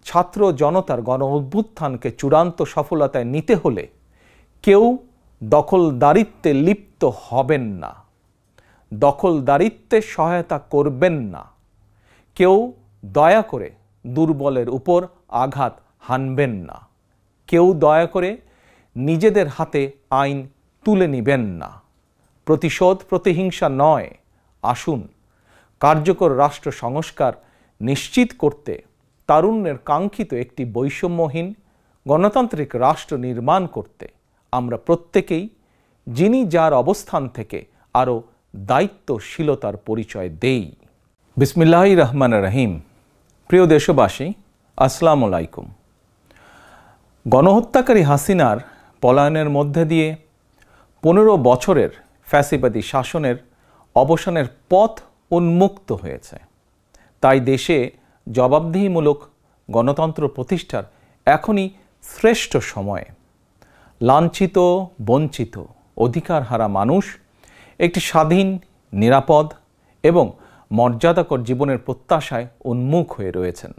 ছাত্র জনতার গণ অভ্যুত্থানকে চূড়ান্ত সফলতায় নিতে হলে কেউ দখলদারিত্বে লিপ্ত হবেন না, দখলদারিত্বে সহায়তা করবেন না, কেউ দয়া করে দুর্বলের উপর আঘাত হানবেন না, কেউ দয়া করে নিজেদের হাতে আইন তুলে নেবেন না। প্রতিশোধ প্রতিহিংসা নয়, আসুন কার্যকর রাষ্ট্র সংস্কার নিশ্চিত করতে তারুণ্যের কাঙ্ক্ষিত একটি বৈষম্যহীন গণতান্ত্রিক রাষ্ট্র নির্মাণ করতে আমরা প্রত্যেকেই যিনি যার অবস্থান থেকে আরও দায়িত্বশীলতার পরিচয় দেই। বিসমিল্লাহির রহমানির রহিম। প্রিয় দেশবাসী, আসসালামু আলাইকুম। গণহত্যাকারী হাসিনার পলায়নের মধ্যে দিয়ে 15 বছরের ফ্যাসিবাদী শাসনের অবসানের পথ উন্মুক্ত হয়েছে। তাই দেশে জবাবদিহিমূলক গণতন্ত্র প্রতিষ্ঠার এখনই শ্রেষ্ঠ সময়। লাঞ্ছিত, বঞ্চিত, অধিকারহারা মানুষ একটি স্বাধীন, নিরাপদ এবং মর্যাদাকর জীবনের প্রত্যাশায় উন্মুখ হয়ে রয়েছেন।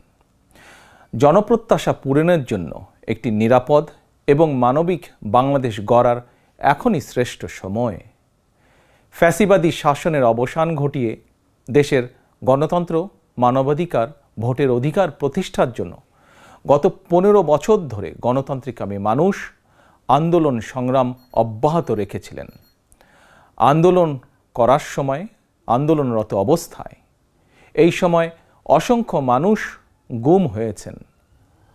জনপ্রত্যাশা পূরণের জন্য একটি নিরাপদ এবং মানবিক বাংলাদেশ গড়ার এখনই শ্রেষ্ঠ সময়। ফ্যাসিবাদী শাসনের অবসান ঘটিয়ে দেশের গণতন্ত্র, মানবাধিকার, ভোটের অধিকার প্রতিষ্ঠার জন্য গত 15 বছর ধরে গণতান্ত্রিকামী মানুষ আন্দোলন সংগ্রাম অব্যাহত রেখেছিলেন। আন্দোলন করার সময়, আন্দোলনরত অবস্থায় এই সময় অসংখ্য মানুষ গুম হয়েছেন,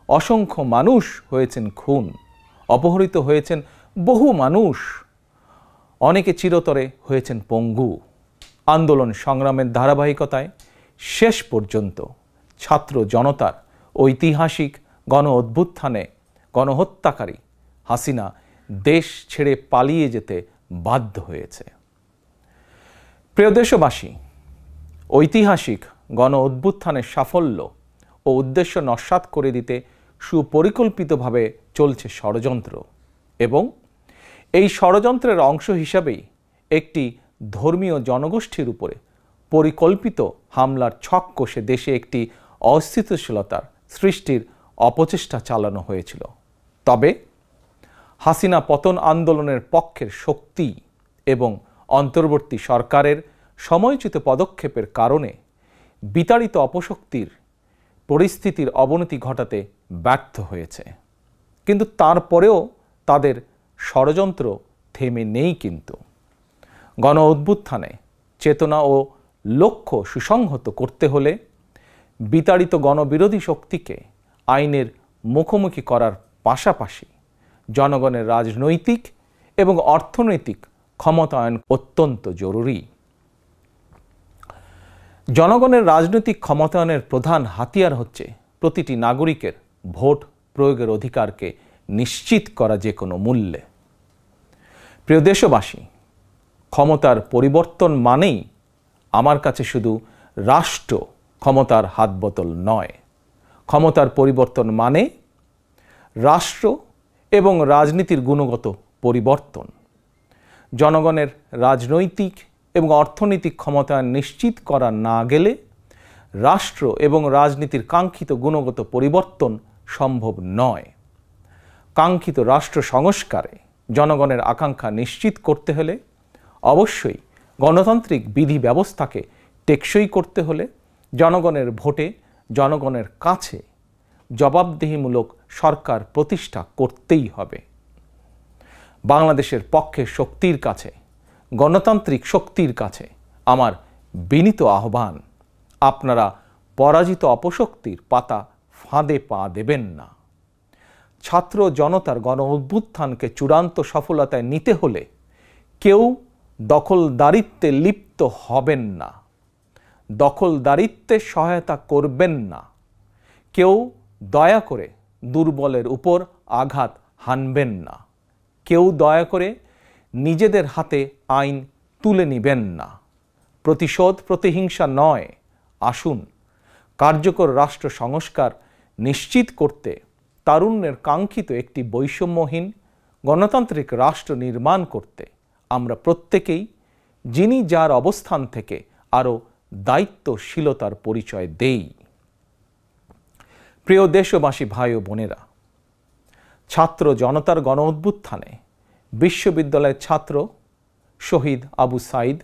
অসংখ্য মানুষ হয়েছেন খুন, অপহৃত হয়েছেন বহু মানুষ, অনেকে চিরতরে হয়েছেন পঙ্গু। আন্দোলন সংগ্রামের ধারাবাহিকতায় শেষ পর্যন্ত ছাত্র জনতার ঐতিহাসিক গণ অভ্যুত্থানে গণহত্যাকারী হাসিনা দেশ ছেড়ে পালিয়ে যেতে বাধ্য হয়েছে। প্রিয় দেশবাসী, ঐতিহাসিক গণ অভ্যুত্থানের সাফল্য ও উদ্দেশ্য নস্যাৎ করে দিতে সুপরিকল্পিতভাবে চলছে ষড়যন্ত্র, এবং এই ষড়যন্ত্রের অংশ হিসাবেই একটি ধর্মীয় জনগোষ্ঠীর উপরে পরিকল্পিত হামলার ছক কষে দেশে একটি অস্থিতিশীলতার সৃষ্টির অপচেষ্টা চালানো হয়েছিল। তবে হাসিনা পতন আন্দোলনের পক্ষের শক্তি এবং অন্তর্বর্তী সরকারের সময়োচিত পদক্ষেপের কারণে বিতাড়িত অপশক্তির পরিস্থিতির অবনতি ঘটাতে ব্যর্থ হয়েছে। কিন্তু তারপরেও তাদের ষড়যন্ত্র থেমে নেই। কিন্তু গণ অভ্যুত্থানে চেতনা ও লক্ষ্য সুসংহত করতে হলে বিতাড়িত গণবিরোধী শক্তিকে আইনের মুখোমুখি করার পাশাপাশি জনগণের রাজনৈতিক এবং অর্থনৈতিক ক্ষমতায়ন অত্যন্ত জরুরি। জনগণের রাজনৈতিক ক্ষমতায়নের প্রধান হাতিয়ার হচ্ছে প্রতিটি নাগরিকের ভোট প্রয়োগের অধিকারকে নিশ্চিত করা যে কোনো মূল্যে। প্রিয় দেশবাসী, ক্ষমতার পরিবর্তন মানেই আমার কাছে শুধু রাষ্ট্র ক্ষমতার হাতবোতল নয়। ক্ষমতার পরিবর্তন মানে রাষ্ট্র এবং রাজনীতির গুণগত পরিবর্তন। জনগণের রাজনৈতিক এবং অর্থনৈতিক ক্ষমতায়ন নিশ্চিত করা না গেলে রাষ্ট্র এবং রাজনীতির কাঙ্ক্ষিত গুণগত পরিবর্তন সম্ভব নয়। কাঙ্ক্ষিত রাষ্ট্র সংস্কারে জনগণের আকাঙ্ক্ষা নিশ্চিত করতে হলে অবশ্যই গণতান্ত্রিক বিধি ব্যবস্থাকে টেকসই করতে হলে জনগণের ভোটে জনগণের কাছে জবাবদিহিমূলক সরকার প্রতিষ্ঠা করতেই হবে। বাংলাদেশের পক্ষের শক্তির কাছে, গণতান্ত্রিক শক্তির কাছে আমার বিনীত আহ্বান, আপনারা পরাজিত অপশক্তির পাতা ফাঁদে পা দেবেন না। ছাত্র জনতার গণ অভ্যুত্থানকে চূড়ান্ত সফলতায় নিতে হলে কেউ দখলদারিত্বে লিপ্ত হবেন না, দখলদারিত্বে সহায়তা করবেন না, কেউ দয়া করে দুর্বলের উপর আঘাত হানবেন না, কেউ দয়া করে নিজেদের হাতে আইন তুলে নেবেন না। প্রতিশোধ প্রতিহিংসা নয়, আসুন কার্যকর রাষ্ট্র সংস্কার নিশ্চিত করতে তারুণ্যের কাঙ্ক্ষিত একটি বৈষম্যহীন গণতান্ত্রিক রাষ্ট্র নির্মাণ করতে আমরা প্রত্যেকেই যিনি যার অবস্থান থেকে আরও দায়িত্বশীলতার পরিচয় দেই। প্রিয় দেশবাসী ভাই ও বোনেরা, ছাত্র জনতার গণ অভ্যুত্থানে বিশ্ববিদ্যালয়ের ছাত্র শহীদ আবু সাইদ,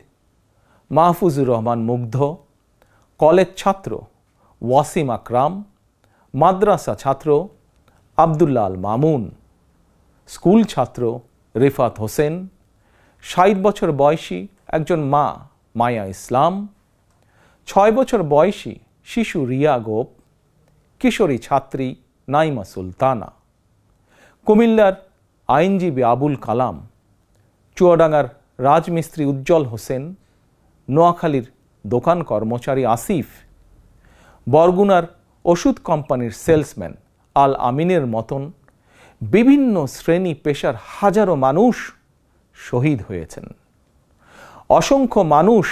মাহফুজুর রহমান মুগ্ধ, কলেজ ছাত্র ওয়াসিম আকরাম, মাদ্রাসা ছাত্র আবদুল্লাহ আল মামুন, স্কুল ছাত্র রিফাত হোসেন, ৬০ বছর বয়সী একজন মা মায়া ইসলাম, ৬ বছর বয়সী শিশু রিয়া গোপ, কিশোরী ছাত্রী নাইমা সুলতানা, কুমিল্লার আইনজীবী আবুল কালাম, চুয়াডাঙ্গার রাজমিস্ত্রি উজ্জ্বল হোসেন, নোয়াখালীর দোকান কর্মচারী আসিফ, বরগুনার ওষুধ কোম্পানির সেলসম্যান আল আমিনের মতন বিভিন্ন শ্রেণী পেশার হাজারো মানুষ শহীদ হয়েছেন। অসংখ্য মানুষ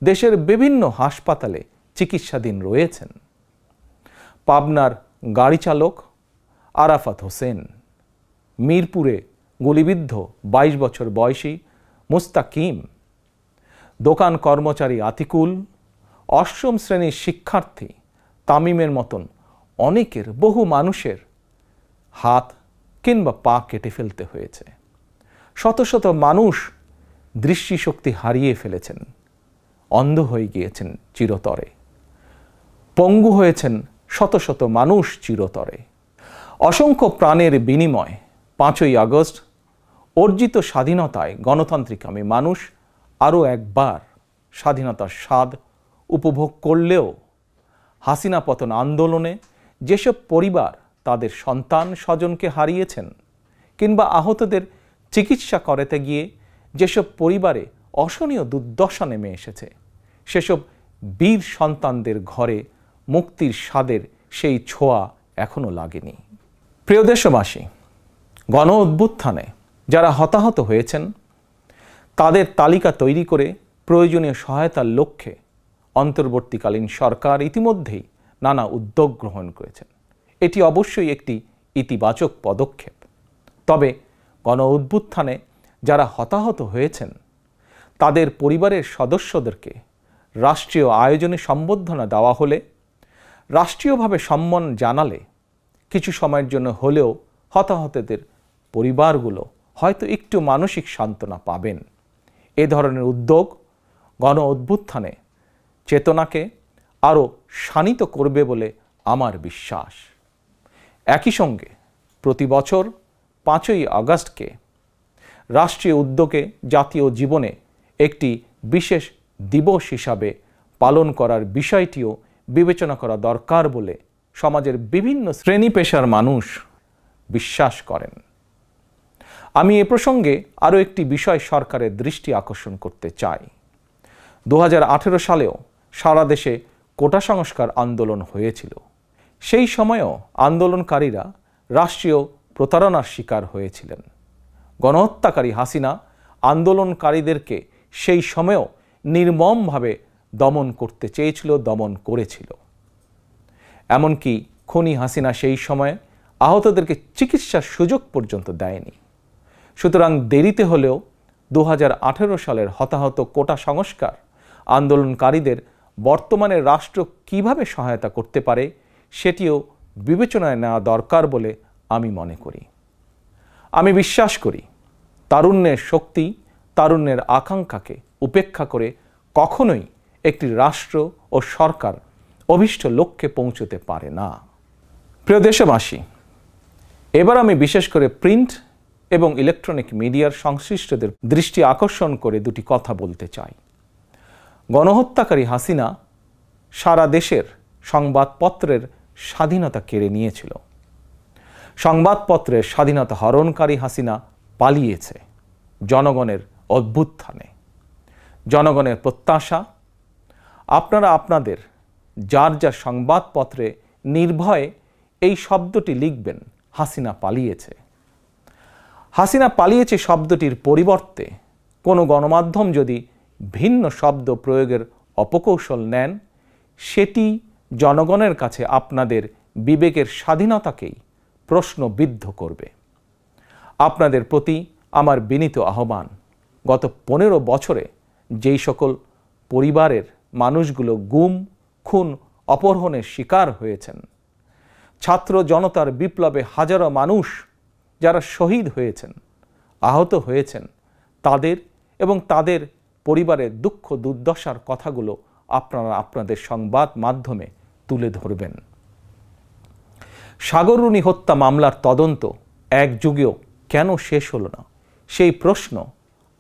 দেশের বিভিন্ন হাসপাতালে চিকিৎসাধীন রয়েছেন। পাবনার গাড়ি চালক আরাফাত হোসেন, মিরপুরে গুলিবিদ্ধ ২২ বছর বয়সী মুস্তাকিম, দোকান কর্মচারী আতিকুল, অষ্টম শ্রেণীর শিক্ষার্থী তামিমের মতন অনেকের, বহু মানুষের হাত কিংবা পা কেটে ফেলতে হয়েছে। শত শত মানুষ দৃষ্টিশক্তি হারিয়ে ফেলেছেন, অন্ধ হয়ে গিয়েছেন চিরতরে, পঙ্গু হয়েছেন শত শত মানুষ চিরতরে। অসংখ্য প্রাণের বিনিময় ৫ই আগস্ট অর্জিত স্বাধীনতায় গণতান্ত্রিকামী মানুষ আরও একবার স্বাধীনতার স্বাদ উপভোগ করলেও হাসিনা পতন আন্দোলনে যেসব পরিবার তাদের সন্তান স্বজনকে হারিয়েছেন কিংবা আহতদের চিকিৎসা করাতে গিয়ে যেসব পরিবারে অসহনীয় দুর্দশা নেমে এসেছে, সেসব বীর সন্তানদের ঘরে মুক্তির স্বাদের সেই ছোঁয়া এখনো লাগেনি। প্রিয় দেশবাসী, গণ অভ্যুত্থানে যারা হতাহত হয়েছেন তাদের তালিকা তৈরি করে প্রয়োজনীয় সহায়তার লক্ষ্যে অন্তর্বর্তীকালীন সরকার ইতিমধ্যেই নানা উদ্যোগ গ্রহণ করেছেন। এটি অবশ্যই একটি ইতিবাচক পদক্ষেপ। তবে গণ অভ্যুত্থানে যারা হতাহত হয়েছেন তাদের পরিবারের সদস্যদেরকে রাষ্ট্রীয় আয়োজনে সম্বর্ধনা দেওয়া হলে, রাষ্ট্রীয়ভাবে সম্মান জানালে কিছু সময়ের জন্য হলেও হতাহতদের পরিবারগুলো হয়তো একটু মানসিক সান্ত্বনা পাবেন। এ ধরনের উদ্যোগ গণ অভ্যুত্থানে চেতনাকে আরও শানিত করবে বলে আমার বিশ্বাস। একই সঙ্গে প্রতি বছর ৫ই আগস্টকে রাষ্ট্রীয় উদ্যোগে জাতীয় জীবনে একটি বিশেষ দিবস হিসাবে পালন করার বিষয়টিও বিবেচনা করা দরকার বলে সমাজের বিভিন্ন শ্রেণী পেশার মানুষ বিশ্বাস করেন। আমি এ প্রসঙ্গে আরও একটি বিষয় সরকারের দৃষ্টি আকর্ষণ করতে চাই। ২০১৮ সালেও সারা দেশে কোটা সংস্কার আন্দোলন হয়েছিল। সেই সময়েও আন্দোলনকারীরা রাষ্ট্রীয় প্রতারণার শিকার হয়েছিলেন। গণহত্যাকারী হাসিনা আন্দোলনকারীদেরকে সেই সময়েও নির্মমভাবে দমন করতে চেয়েছিল, দমন করেছিল। এমনকি খুনি হাসিনা সেই সময়ে আহতদেরকে চিকিৎসার সুযোগ পর্যন্ত দেয়নি। সুতরাং দেরিতে হলেও ২০১৮ সালের হতাহত কোটা সংস্কার আন্দোলনকারীদের বর্তমানে রাষ্ট্র কিভাবে সহায়তা করতে পারে সেটিও বিবেচনায় নেওয়া দরকার বলে আমি মনে করি। আমি বিশ্বাস করি তারুণ্যের শক্তি, তারুণ্যের আকাঙ্ক্ষাকে উপেক্ষা করে কখনোই একটি রাষ্ট্র ও সরকার অভীষ্ট লক্ষ্যে পৌঁছতে পারে না। প্রিয় দেশবাসী, এবার আমি বিশেষ করে প্রিন্ট এবং ইলেকট্রনিক মিডিয়ার সংশ্লিষ্টদের দৃষ্টি আকর্ষণ করে দুটি কথা বলতে চাই। গণহত্যাকারী হাসিনা সারা দেশের সংবাদপত্রের স্বাধীনতা কেড়ে নিয়েছিল। সংবাদপত্রের স্বাধীনতা হরণকারী হাসিনা পালিয়েছে জনগণের অভ্যুত্থানে। জনগণের প্রত্যাশা, আপনারা আপনাদের যার যার সংবাদপত্রে নির্ভয়ে এই শব্দটি লিখবেন, হাসিনা পালিয়েছে। হাসিনা পালিয়েছে শব্দটির পরিবর্তে কোনো গণমাধ্যম যদি ভিন্ন শব্দ প্রয়োগের অপকৌশল নেন, সেটি জনগণের কাছে আপনাদের বিবেকের স্বাধীনতাকেই প্রশ্নবিদ্ধ করবে। আপনাদের প্রতি আমার বিনীত আহ্বান, গত ১৫ বছরে যেই সকল পরিবারের মানুষগুলো গুম, খুন, অপহরণের শিকার হয়েছেন ছাত্র জনতার বিপ্লবে হাজারো মানুষ যারা শহীদ হয়েছেন, আহত হয়েছেন, তাদের এবং তাদের পরিবারের দুঃখ দুর্দশার কথাগুলো আপনারা আপনাদের সংবাদ মাধ্যমে তুলে ধরবেন। সাগররুনি হত্যা মামলার তদন্ত এক যুগেও কেন শেষ হলো না, সেই প্রশ্ন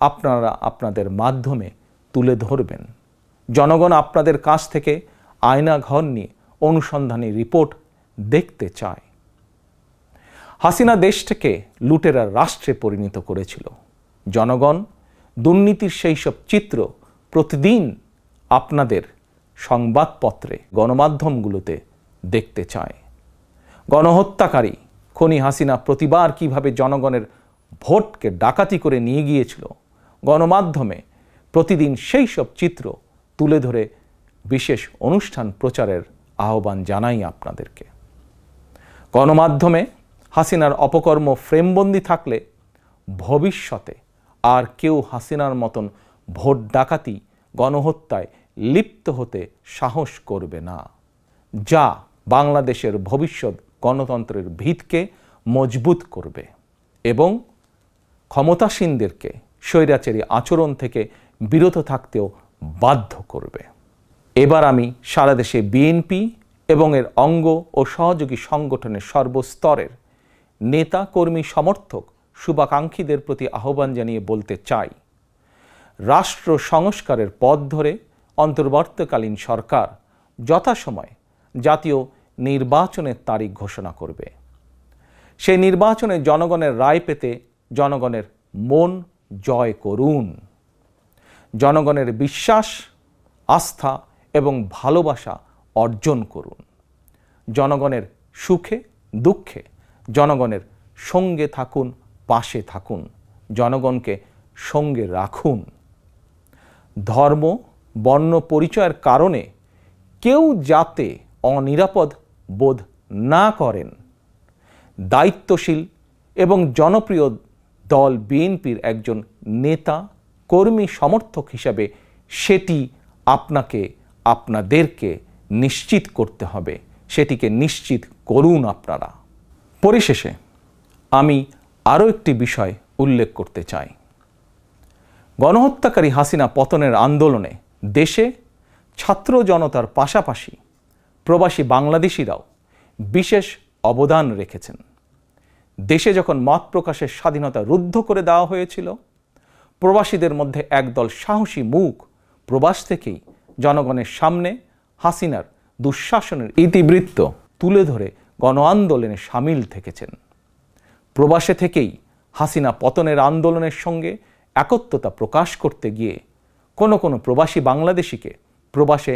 আপনারা আপনাদের মাধ্যমে তুলে ধরবেন। জনগণ আপনাদের কাছ থেকে আয়নাঘর নিয়ে অনুসন্ধানী রিপোর্ট দেখতে চায়। হাসিনা দেশটাকে লুটেরার রাষ্ট্রে পরিণত করেছিল। জনগণ দুর্নীতির সেই সব চিত্র প্রতিদিন আপনাদের সংবাদপত্রে, গণমাধ্যমগুলোতে দেখতে চায়। গণহত্যাকারী খনি হাসিনা প্রতিবার কিভাবে জনগণের ভোটকে ডাকাতি করে নিয়ে গিয়েছিল, গণমাধ্যমে প্রতিদিন সেই সব চিত্র তুলে ধরে বিশেষ অনুষ্ঠান প্রচারের আহ্বান জানাই আপনাদেরকে। গণমাধ্যমে হাসিনার অপকর্ম ফ্রেমবন্দি থাকলে ভবিষ্যতে আর কেউ হাসিনার মতন ভোট ডাকাতি, গণহত্যায় লিপ্ত হতে সাহস করবে না, যা বাংলাদেশের ভবিষ্যৎ গণতন্ত্রের ভিতকে মজবুত করবে এবং ক্ষমতাসীনদেরকে স্বৈরাচারী আচরণ থেকে বিরত থাকতেও বাধ্য করবে। এবার আমি সারা দেশে বিএনপি এবং এর অঙ্গ ও সহযোগী সংগঠনের সর্বস্তরের নেতা, কর্মী, সমর্থক, শুভাকাঙ্ক্ষীদের প্রতি আহ্বান জানিয়ে বলতে চাই, রাষ্ট্র সংস্কারের পথ ধরে অন্তর্বর্তীকালীন সরকার যথাসময়ে জাতীয় নির্বাচনের তারিখ ঘোষণা করবে। সেই নির্বাচনে জনগণের রায় পেতে জনগণের মন জয় করুন। জনগণের বিশ্বাস, আস্থা এবং ভালোবাসা অর্জন করুন। জনগণের সুখে দুঃখে জনগণের সঙ্গে থাকুন, পাশে থাকুন, জনগণকে সঙ্গে রাখুন। ধর্ম, বর্ণ পরিচয়ের কারণে কেউ যাতে অনিরাপদ বোধ না করেন, দায়িত্বশীল এবং জনপ্রিয় দল বিএনপির একজন নেতা, কর্মী, সমর্থক হিসাবে সেটি আপনাদেরকে নিশ্চিত করতে হবে। সেটিকে নিশ্চিত করুন আপনারা। পরিশেষে আমি আরও একটি বিষয় উল্লেখ করতে চাই। গণহত্যাকারী হাসিনা পতনের আন্দোলনে দেশে ছাত্র জনতার পাশাপাশি প্রবাসী বাংলাদেশিরাও বিশেষ অবদান রেখেছেন। দেশে যখন মত প্রকাশের স্বাধীনতা রুদ্ধ করে দেওয়া হয়েছিল, প্রবাসীদের মধ্যে একদল সাহসী মুখ প্রবাস থেকেই জনগণের সামনে হাসিনার দুঃশাসনের ইতিবৃত্ত তুলে ধরে গণ আন্দোলনে সামিল থেকেছেন। প্রবাসে থেকেই হাসিনা পতনের আন্দোলনের সঙ্গে একত্রতা প্রকাশ করতে গিয়ে কোনো প্রবাসী বাংলাদেশিকে প্রবাসে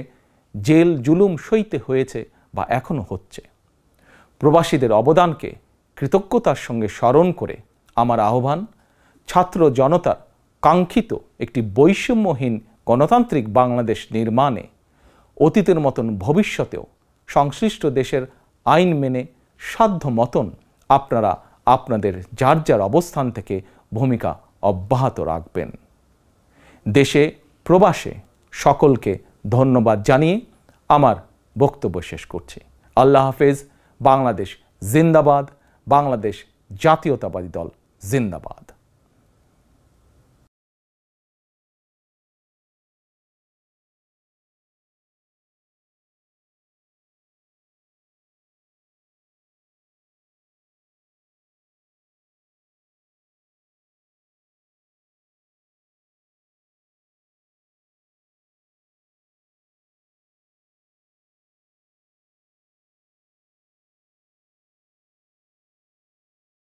জেল জুলুম সইতে হয়েছে বা এখনও হচ্ছে। প্রবাসীদের অবদানকে কৃতজ্ঞতার সঙ্গে স্মরণ করে আমার আহ্বান, ছাত্র জনতার কাঙ্ক্ষিত একটি বৈষম্যহীন গণতান্ত্রিক বাংলাদেশ নির্মাণে অতীতের মতন ভবিষ্যতেও সংশ্লিষ্ট দেশের আইন মেনে সাধ্য মতন আপনারা আপনাদের যার যার অবস্থান থেকে ভূমিকা অব্যাহত রাখবেন। দেশে প্রবাসে সকলকে ধন্যবাদ জানিয়ে আমার বক্তব্য শেষ করছি। আল্লাহ হাফেজ। বাংলাদেশ জিন্দাবাদ। বাংলাদেশ জাতীয়তাবাদী দল জিন্দাবাদ।